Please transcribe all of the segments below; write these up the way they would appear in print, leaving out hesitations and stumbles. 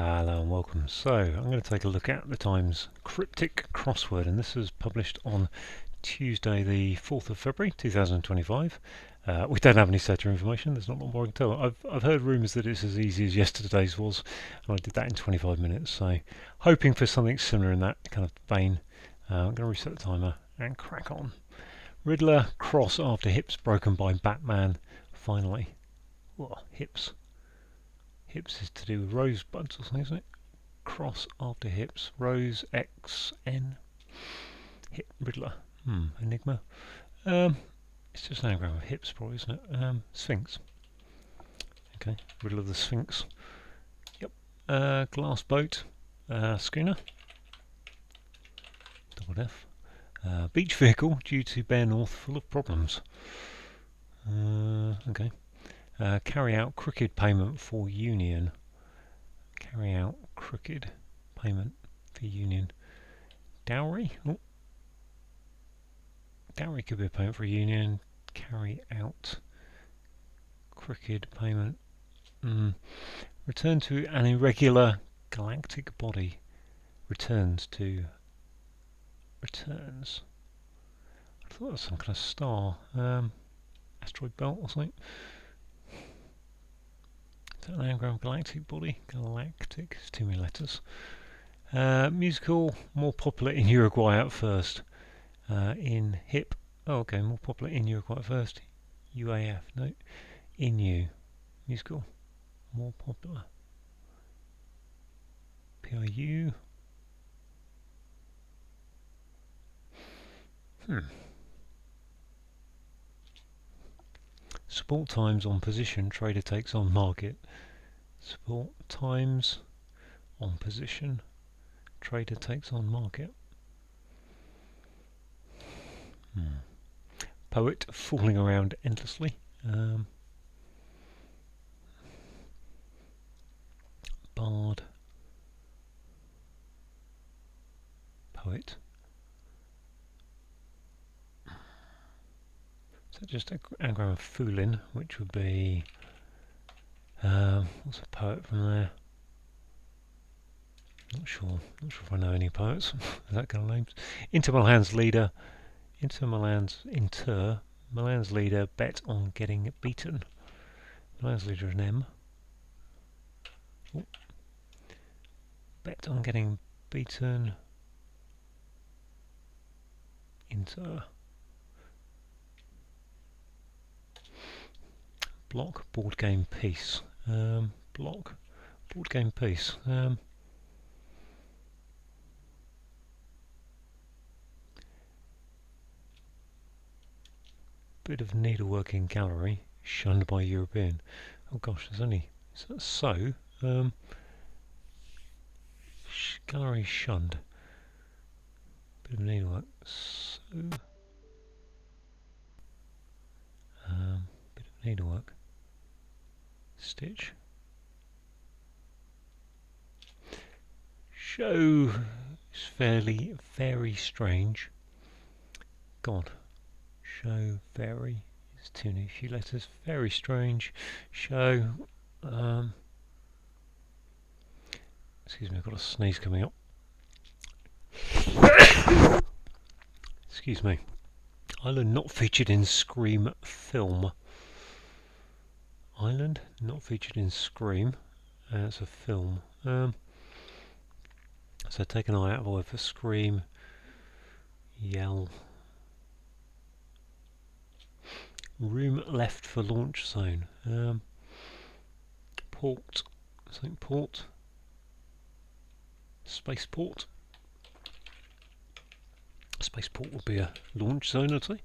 Hello and welcome. So I'm going to take a look at the Times Cryptic crossword, and this was published on Tuesday the 4th of February 2025. We don't have any setter information, there's not a lot more I can tell. I've heard rumours that it's as easy as yesterday's was, and I did that in 25 minutes, so hoping for something similar in that kind of vein. I'm going to reset the timer and crack on. Riddler cross after hips broken by Batman. Finally. Whoa, hips. Hips is to do with rosebuds or something, isn't it? Cross after hips. Rose X N. Hip Riddler. Enigma. It's just an anagram of hips, probably, isn't it? Sphinx. Okay. Riddle of the Sphinx. Yep. Glass boat. Schooner. Double F. Beach vehicle due to Bear North full of problems. Okay. Carry out crooked payment for union. Carry out crooked payment for union. Dowry? Oh. Dowry could be a payment for a union. Carry out crooked payment. Return to an irregular galactic body. Returns. I thought it was some kind of star. Asteroid belt or something. Is that an anagram of galactic body? Galactic. It's too many letters. Musical, more popular in Uruguay at first. In hip. Oh, okay, more popular in Uruguay at first. UAF, no. Inu. Musical, more popular. PIU. Support times on position, trader takes on market. Support times on position, trader takes on market. Poet fooling around endlessly. Bard. Poet. So just an anagram of foolin, which would be what's a poet from there? Not sure if I know any poets with that kind of names. Inter Milan's leader. Milan's leader bet on getting beaten. Milan's leader is an M. Oh. Bet on getting beaten. Inter. Block, board game piece. Block, board game piece. Bit of needlework in gallery, shunned by European. Oh gosh, there's only so. Gallery shunned. Bit of needlework. So. Bit of needlework. Stitch. Show is very strange. God. Show very. It's too many few letters. Very strange. Show. Excuse me, I've got a sneeze coming up. Excuse me. Island not featured in Scream film. Island not featured in Scream. It's a film. So take an eye out of the word for Scream. Yell. Room left for launch zone. Port. Something port. Spaceport. Spaceport would be a launch zone, I'd say.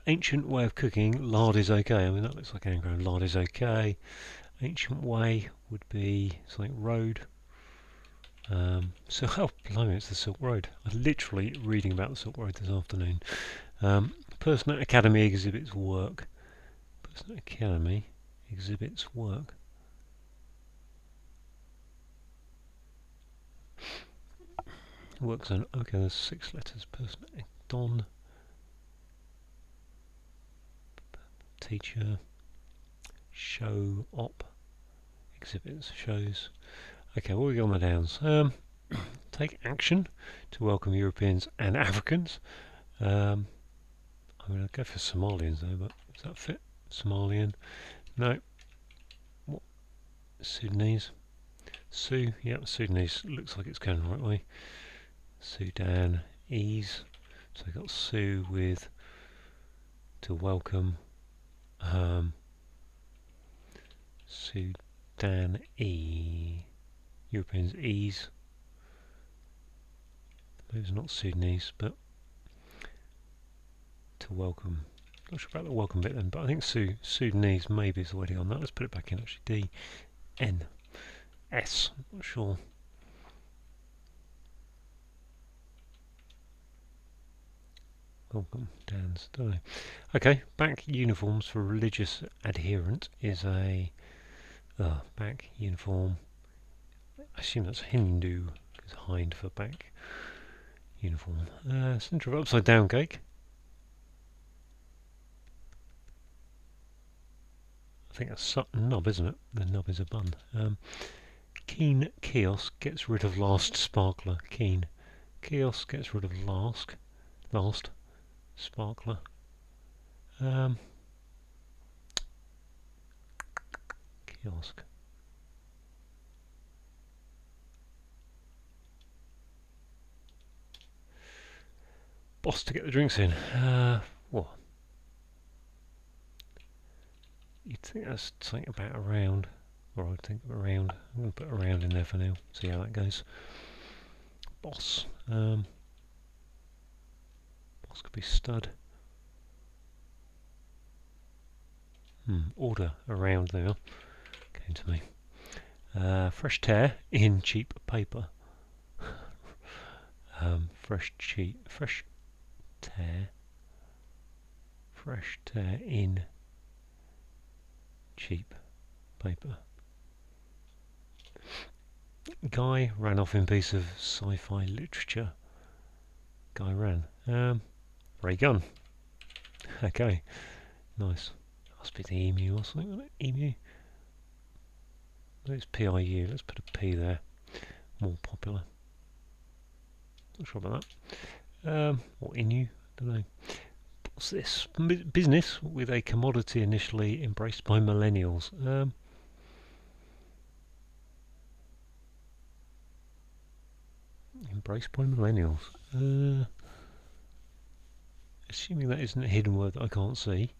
Ancient way of cooking. Lard is okay. I mean, that looks like an anagram. Lard is okay. Ancient way would be something road. So, oh, blimey, it's the Silk Road. I was literally reading about the Silk Road this afternoon. Person at Academy exhibits work. Person at Academy exhibits work. Work zone. Okay, there's 6 letters. Person at Don. Teacher. Show op. Exhibits. Shows. Okay, what have we got on the downs? Take action to welcome Europeans and Africans. I'm going to go for Somalians though, but does that fit? Somalian? No. What? Sudanese? Yep, Sudanese. Looks like it's going the right way. Sudan, ease. So I got Sue with to welcome. Sudan Europeans ease. Maybe it's not Sudanese, but to welcome. Not sure about the welcome bit then, but I think Sudanese maybe is the way to go on that. Let's put it back in actually. D-N-S. Not sure. Welcome, Dan's. Don't know. Okay, back uniforms for religious adherent is a back uniform. I assume that's Hindu, because hind for back uniform. Centre of upside down cake. I think that's nub, isn't it? The nub is a bun. Keen kiosk gets rid of last sparkler. Keen kiosk gets rid of last sparkler. Kiosk. Boss to get the drinks in. What? You'd think that's something about around, or I'd think around. I'm going to put around in there for now. See how that goes. Boss. Boss could be stud. Order around there. Came to me. Fresh tear in cheap paper. Fresh tear in cheap paper. Guy ran off in piece of sci-fi literature. Guy ran. Ray gun. Okay, nice. Must be the emu or something, wasn't it? Emu. No, it's PIU. Let's put a P there. More popular. Not sure about that. Or Inu. Don't know. What's this? Business with a commodity initially embraced by millennials. Embraced by millennials. Assuming that isn't a hidden word that I can't see.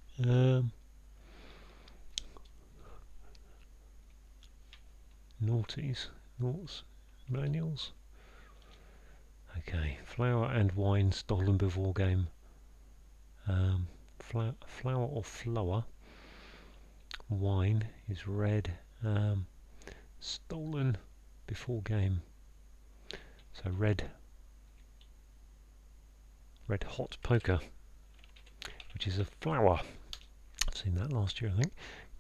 Naughties. Millennials. Okay. Flour and wine stolen before game. Flour or flour. Wine is red. Stolen before game. So red hot poker, which is a flower. I've seen that last year, I think.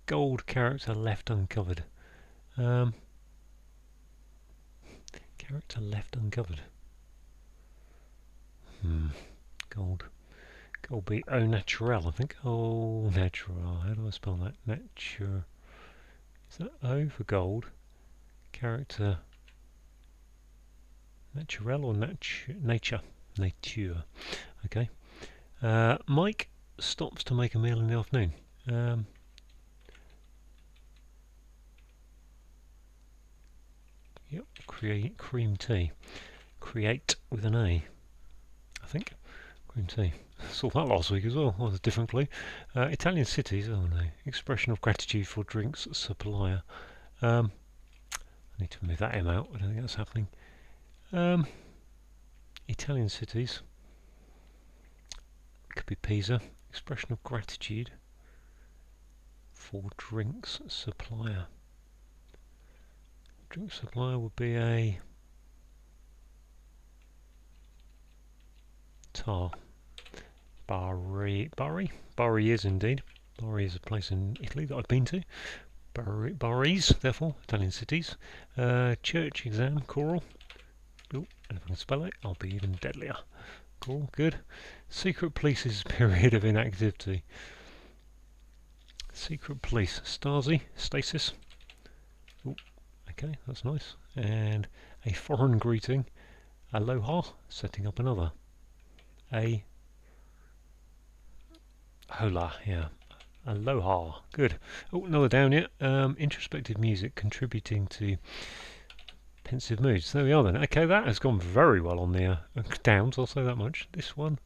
Gold character left uncovered. Character left uncovered. Gold be au naturel, I think. Au naturel. How do I spell that? Nature. Is that O for gold? Character. Naturel or nature? Nature. Okay. Mike stops to make a meal in the afternoon. Yep. Cream tea. Create with an A. I think. Cream tea. Saw that last week as well. That was a different clue. Italian cities. Oh no. Expression of gratitude for drinks supplier. I need to move that M out. I don't think that's happening. Italian cities. Could be Pisa. Expression of gratitude for drinks supplier. Drink supplier would be a tar. Bari is indeed. Bari is a place in Italy that I've been to. Baris, therefore, Italian cities. Church exam, choral. Oh, and if I can spell it, I'll be even deadlier. Cool, good. Secret police's period of inactivity. Secret police. Stasi, stasis. Oh, Okay, that's nice. And a foreign greeting. Aloha, setting up another. A hola, yeah. Aloha, good. Oh, another down yet. Introspective music contributing to pensive moods. There we are then. Okay, that has gone very well on the downs, I'll say that much. This one,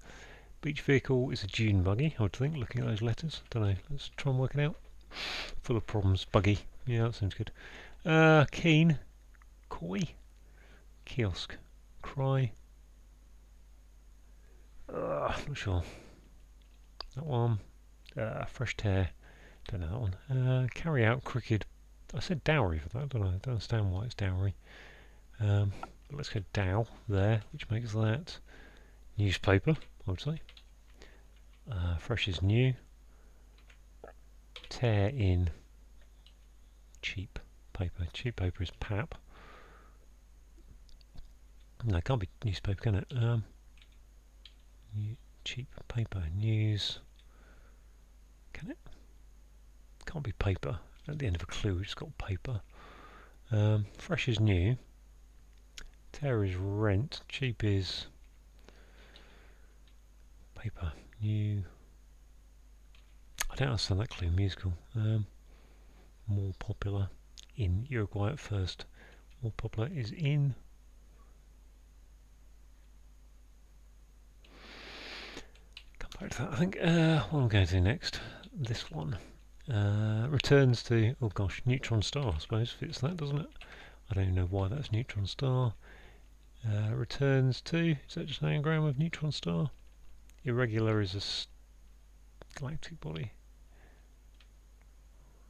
beach vehicle, is a dune buggy, I would think, looking at those letters. Don't know, let's try and work it out. Full of problems, buggy. Yeah, that seems good. Keen, koi, kiosk, cry. Not sure. That one. Fresh tear. Don't know that one. Carry out crooked. I said dowry for that, don't I? I don't understand why it's dowry. But let's go dow there, which makes that newspaper, I would say. Fresh is new. Tear in cheap paper. Cheap paper is pap. No, it can't be newspaper, can it? Cheap paper. News. Can it? Can't be paper. At the end of a clue, it's got paper. Fresh is new. Tear is rent. Cheap is paper. New. I don't understand that clue. Musical. More popular. In Uruguay at first. More popular is in. Come back to that. I think what I'm going to do next. This one. Returns to, oh gosh, neutron star, I suppose, fits that, doesn't it? I don't even know why that's neutron star. Returns to, is that just an anagram of neutron star? Irregular is a galactic body.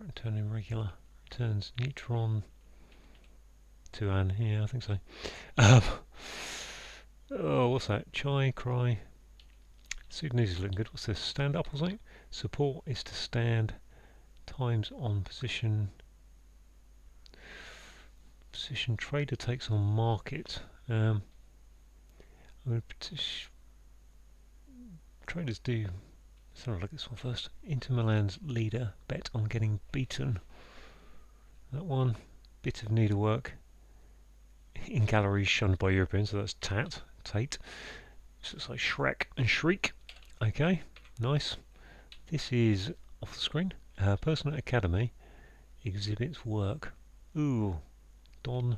Return irregular. Returns neutron to an, yeah, I think so. Oh, what's that? Chai, cry. Sudanese is looking good. What's this? Stand up or something? Support is to stand. Times on position. Position trader takes on market. Traders do. Let's have a look at this one first. Inter Milan's leader bet on getting beaten. That one. Bit of needlework. In galleries shunned by Europeans, so that's Tate. So it's like Shrek and Shriek. Okay, nice. This is off the screen. Person at Academy exhibits work. Ooh, Don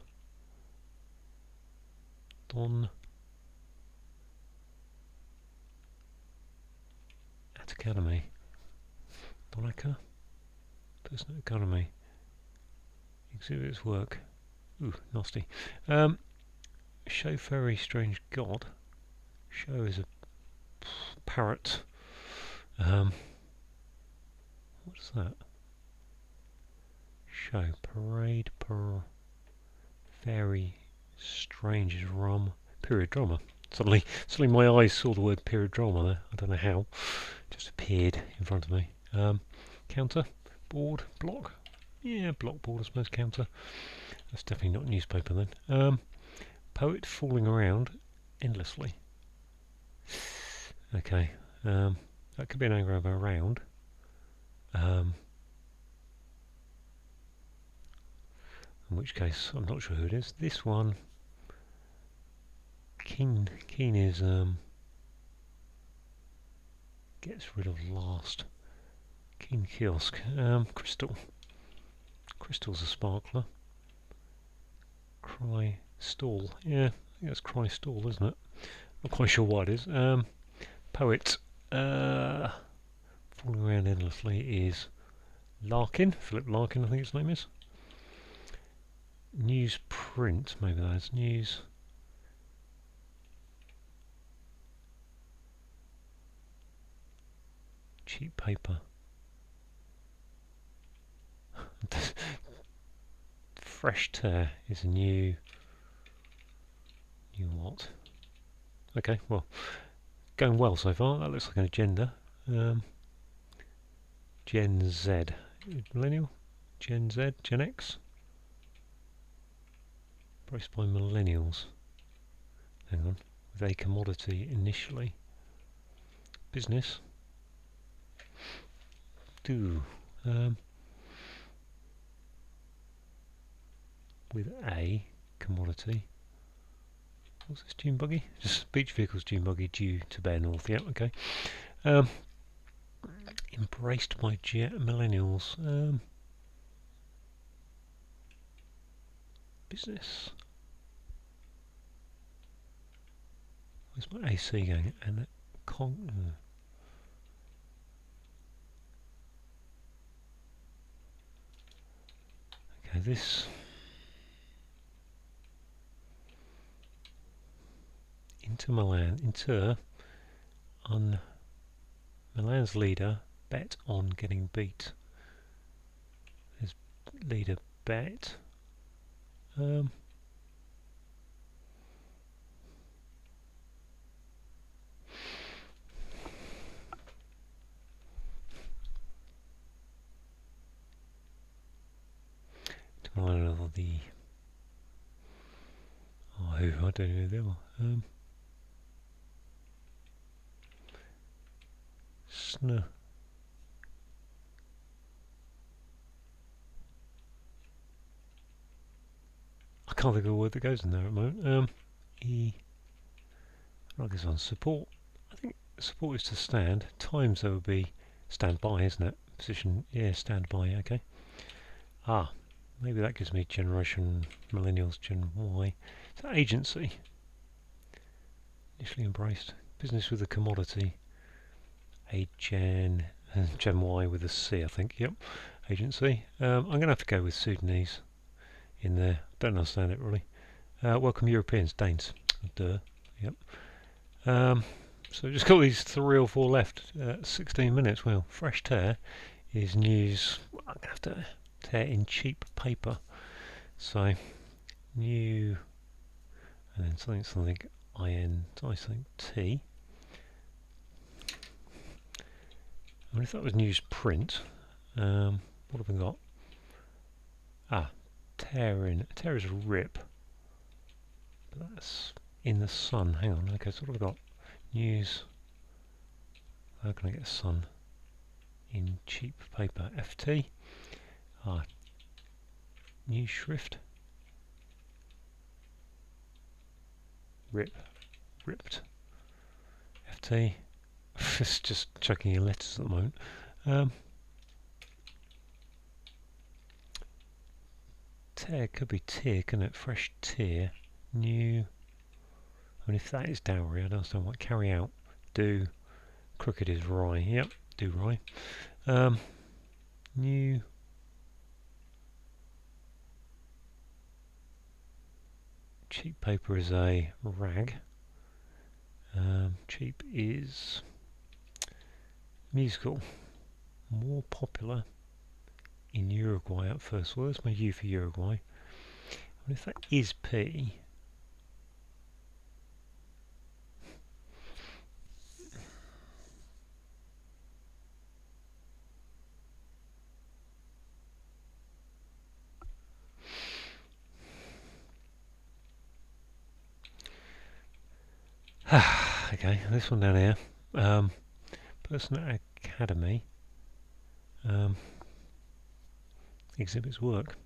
at Academy. Donica. Person at Academy exhibits work. Ooh, nasty. Show fairy strange god. Show is a parrot. What's that? Show parade fairy strange is rum. Period drama. Suddenly my eyes saw the word period drama there. I don't know how. It just appeared in front of me. Counter, board, block. Yeah, block board, I suppose. Counter. That's definitely not newspaper then. Poet fooling around endlessly. Okay. That could be an anagram of around. In which case, I'm not sure who it is. This one, Keen is gets rid of last. Keen kiosk. Crystal. Crystal's a sparkler. Cry stall. Yeah, I think that's cry stall, isn't it? Not quite sure what it is. Poet. Falling around endlessly is Larkin. Philip Larkin, I think his name is. Newsprint, maybe that's news. Cheap paper. Fresh tear is a new what? Okay, well, going well so far. That looks like an agenda. Gen Z, millennial, Gen Z, Gen X. Priced by millennials. Hang on, with a commodity initially. Business. with a commodity. What's this dune buggy? Just beach vehicles dune buggy due to Bear North. Yeah, okay. Embraced by millennials. Business. Where's my AC going? And okay, this into Milan. Milan's leader bet on getting beat. There's leader bet. I don't know the. Oh, who? I don't know who they are. Sn. I can't think of a word that goes in there at the moment. I like this one. Support. I think support is to stand. Times there would be stand by, isn't it? Position. Yeah, stand by. Okay. Ah, maybe that gives me generation millennials, Gen Y. So agency. Initially embraced. Business with a commodity. Gen Y with a C, I think. Yep. Agency. I'm going to have to go with Sudanese in there. Don't understand it really. Welcome Europeans, Danes. Duh. Yep. So just got these 3 or 4 left. 16 minutes. Well, fresh tear is news. I'm going to have to tear in cheap paper. So new, and then something IN, something T. I mean, if that was newsprint, what have we got? Ah, tear in. Tear is a rip. But that's in the sun. Hang on. Okay, so what have we got? News. How can I get sun in cheap paper? FT. Ah, news shrift. Ripped. FT. It's just chucking in letters at the moment. Tear could be tear, couldn't it? Fresh tear. New. I mean, if that is dowry, I don't understand what. Carry out. Do. Crooked is rye. Yep. Do rye. New. Cheap paper is a rag. Cheap is musical. More popular in Uruguay at first. Well, there's my U for Uruguay. I mean, if that is P. Okay, this one down here. Person Academy. Exhibits work.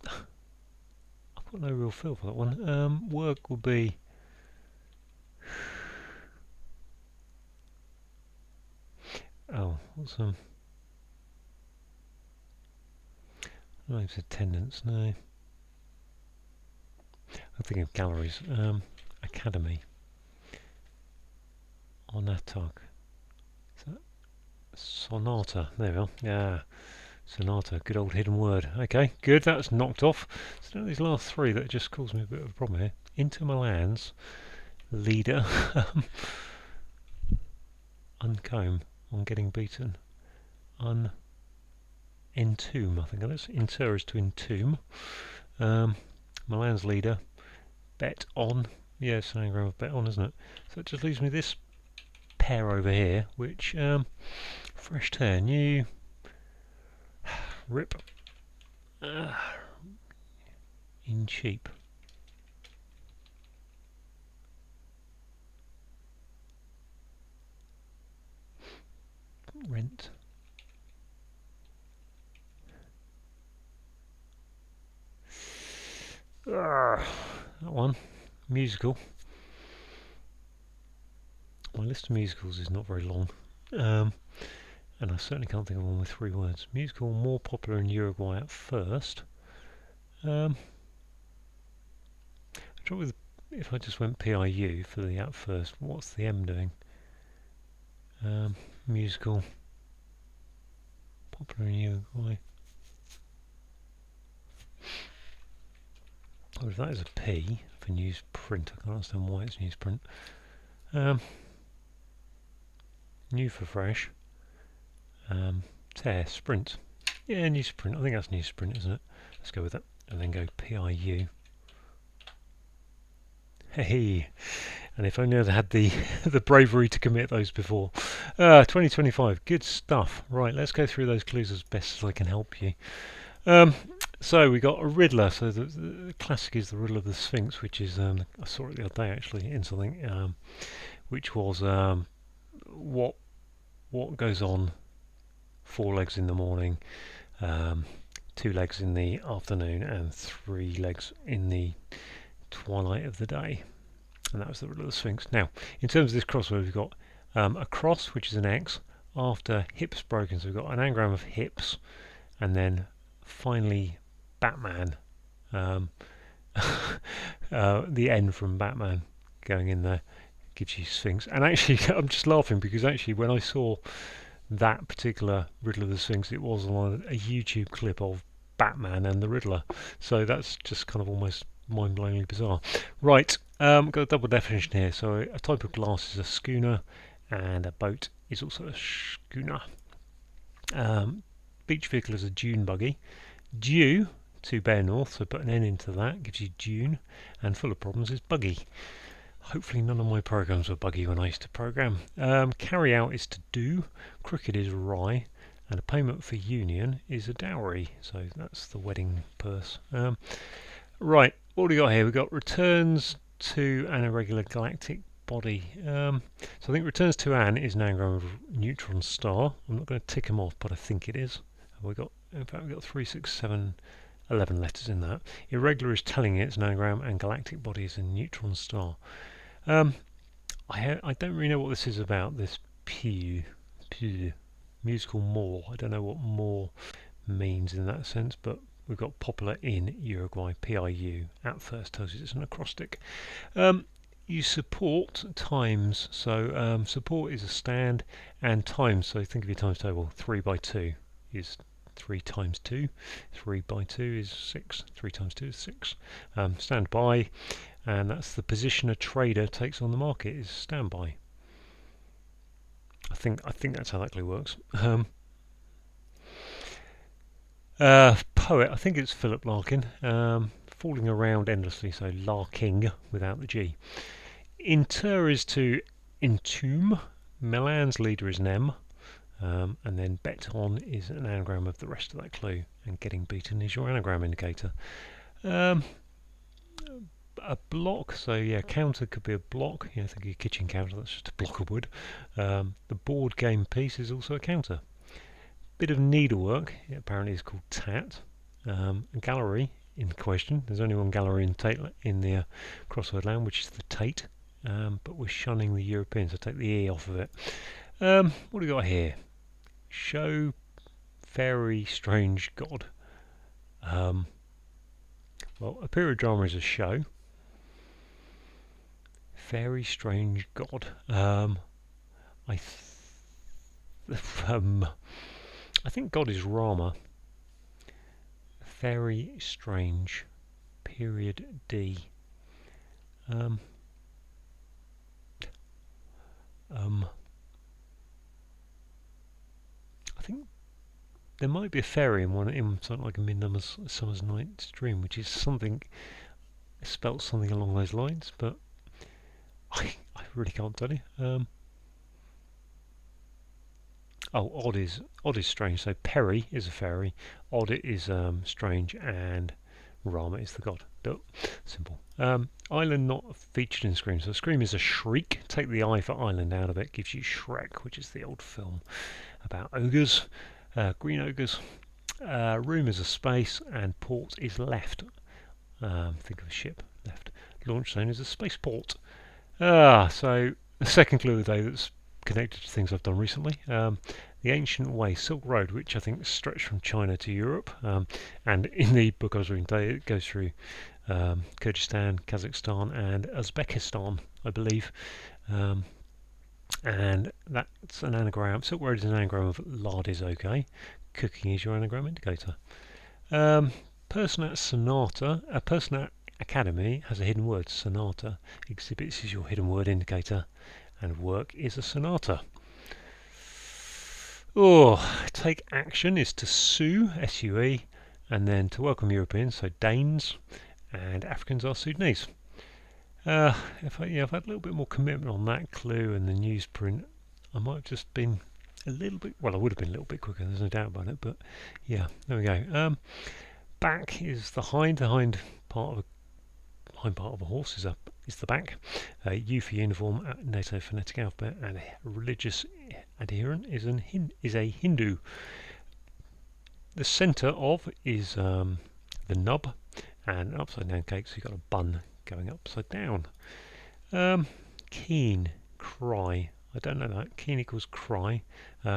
I've got no real feel for that one. Work will be. Oh, what's I don't know if it's attendance. No. I'm thinking of galleries. Academy. Onatok. Is that Sonata? There we are. Yeah. Sonata, good old hidden word. Okay, good, that's knocked off. So these last 3 that just caused me a bit of a problem here. Inter Milan's leader uncomb on getting beaten. Entomb, I think it is. Inter is to entomb. Milan's leader bet on. Yeah, it's an anagram of bet on, isn't it? So it just leaves me this pair over here, which fresh tear, new. Rip. In cheap. Rent. That one. Musical. My list of musicals is not very long. And I certainly can't think of one with 3 words. Musical more popular in Uruguay at first. Trouble with if I just went PIU for the at first, what's the M doing? Musical popular in Uruguay. Or if that is a P for newsprint, I can't understand why it's newsprint. New for fresh. Tear, sprint. Yeah, newsprint. I think that's newsprint, isn't it? Let's go with that. And then go PIU. Hey, and if only I'd had the the bravery to commit those before. 2025, good stuff. Right, let's go through those clues as best as I can help you. So we got a riddler. So the classic is the riddle of the Sphinx, which is I saw it the other day actually in something, which was what goes on 4 legs in the morning, 2 legs in the afternoon, and 3 legs in the twilight of the day. And that was the riddle of the Sphinx. Now, in terms of this crossword, we've got a cross, which is an X, after hips broken. So we've got an anagram of hips, and then finally Batman, the N from Batman going in there gives you Sphinx. And actually, I'm just laughing because actually when I saw that particular riddle of the Sphinx, it was on a YouTube clip of Batman and the Riddler. So that's just kind of almost mind-blowingly bizarre. Right, got a double definition here. So a type of glass is a schooner, and a boat is also a schooner. Beach vehicle is a dune buggy. Due to bear north, so put an N into that, gives you dune, and full of problems is buggy. Hopefully none of my programs were buggy when I used to program. Carry out is to do, crooked is rye, and a payment for union is a dowry. So that's the wedding purse. Right, what do we got here? We've got returns to an irregular galactic body. So I think returns to an is an anagram of neutron star. I'm not going to tick them off, but I think it is. In fact, we've got 3, 6, 7, 11 letters in that. Irregular is telling it it's an anagram, and galactic body is a neutron star. I don't really know what this is about, this P musical more. I don't know what more means in that sense, but we've got popular in Uruguay, PIU, at first tells you it's an acrostic. You support times, so support is a stand, and times, so think of your times table, 3 by 2 is 3 times 2, 3 by 2 is 6, 3 times 2 is 6. Stand by, and that's the position a trader takes on the market, is standby. I think that's how that clue works. Poet, I think it's Philip Larkin. Falling around endlessly, so Larking without the G. Inter is to entomb. Milan's leader is an M. And then bet on is an anagram of the rest of that clue, and getting beaten is your anagram indicator. A block, so yeah, counter could be a block. Think of your kitchen counter, that's just a block of wood. The board game piece is also a counter. Bit of needlework, it apparently is called tat. A gallery in question, there's only one gallery in the crossword land, which is the Tate, but we're shunning the Europeans, so take the E off of it. What do we got here? Show very strange god. Well, a period drama is a show. Very strange god. I think god is Rama. Very strange. Period D. I think there might be a fairy in something like a Midsummer's Night's Dream, which is something spelt something along those lines, but I really can't tell you. Odd is strange. So Peri is a fairy, odd is strange, and Rama is the god. Simple. Island not featured in Scream. So Scream is a shriek. Take the I for island out of it, gives you Shrek, which is the old film about ogres, green ogres. Room is a space, and port is left. think of a ship. Left. Launch zone is a spaceport. So the second clue of the day that's connected to things I've done recently. The Ancient Way, Silk Road, which I think stretched from China to Europe. And in the book I was reading today, it goes through Kyrgyzstan, Kazakhstan, and Uzbekistan, I believe. And that's an anagram. Silk Road is an anagram of lard is okay. Cooking is your anagram indicator. Person at Sonata, a person at Academy has a hidden word. Sonata. Exhibits is your hidden word indicator. And work is a sonata. Take action is to sue, S-U-E, and then to welcome Europeans, so Danes, and Africans are Sudanese. If I've had a little bit more commitment on that clue and the newsprint, I might have just been a little bit, well, I would have been a little bit quicker, there's no doubt about it, but yeah, there we go. Back is the hind part of a horse is the back. U for uniform, NATO phonetic alphabet, and a religious adherent is a Hindu. The centre of is the nub, and an upside down cake, so you've got a bun going upside down. Keen, cry. I don't know that. Keen equals cry.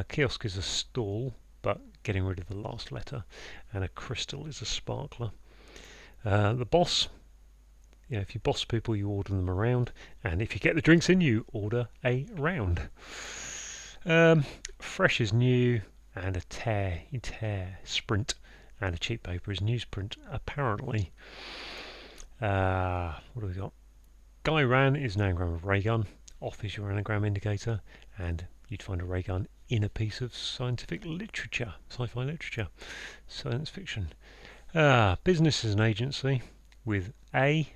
Kiosk is a stall, but getting rid of the last letter. And a crystal is a sparkler. The boss. If you boss people, you order them around. And if you get the drinks in, you order a round. Fresh is new. And a tear, sprint. And a cheap paper is newsprint, apparently. What do we got? Guy ran is an anagram of ray gun. Off is your anagram indicator, and you'd find a ray gun in a piece of scientific literature, sci-fi literature, science fiction. Business is an agency with A.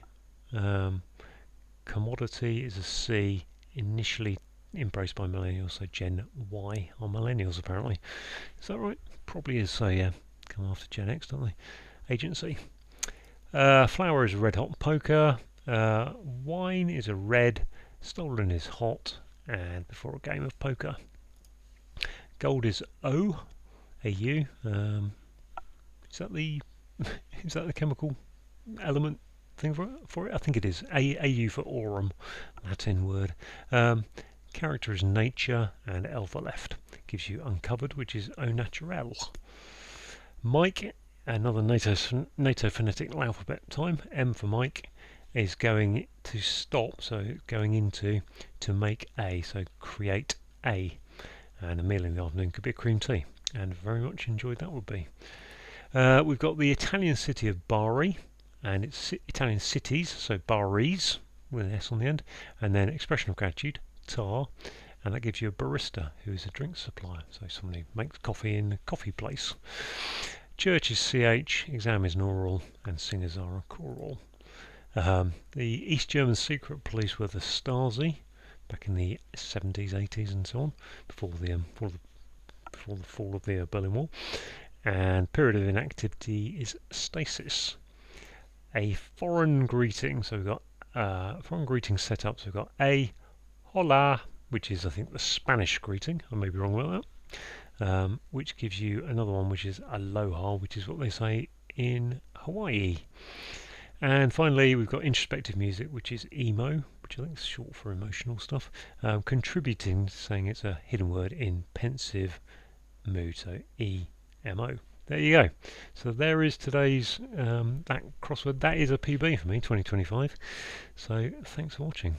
Commodity is a C. Initially embraced by millennials, so Gen Y are millennials apparently. Is that right? Probably is. So yeah, come after Gen X, don't they? Agency. Flower is a red hot poker. Wine is a red. Stolen is hot. And before a game of poker. Gold is O. A-U. Is that the chemical element thing for it? I think it is. A-U for aurum, Latin word. Character is nature, and Elva left gives you uncovered, which is au naturel. Mike, another NATO phonetic alphabet time. M for Mike is going to stop, so going into to make a, so create a. And a meal in the afternoon could be a cream tea, and very much enjoyed that would be. We've got the Italian city of Bari, and it's Italian cities, so Baris with an S on the end, and then expression of gratitude, tar, and that gives you a barista, who is a drink supplier, so someone who makes coffee in a coffee place. Church is CH, exam is an oral, and singers are a choral. The East German secret police were the Stasi, back in the 70s, 80s, and so on, before the fall of the Berlin Wall. And period of inactivity is stasis. A foreign greeting, so we've got foreign greeting set up. So we've got a hola, which is I think the Spanish greeting. I may be wrong about that. Which gives you another one, which is aloha, which is what they say in Hawaii. And finally, we've got introspective music, which is emo, which I think is short for emotional stuff. Contributing, saying it's a hidden word in pensive mood, so E-M-O. There you go. So there is today's that crossword. That is a PB for me, 2025. So thanks for watching.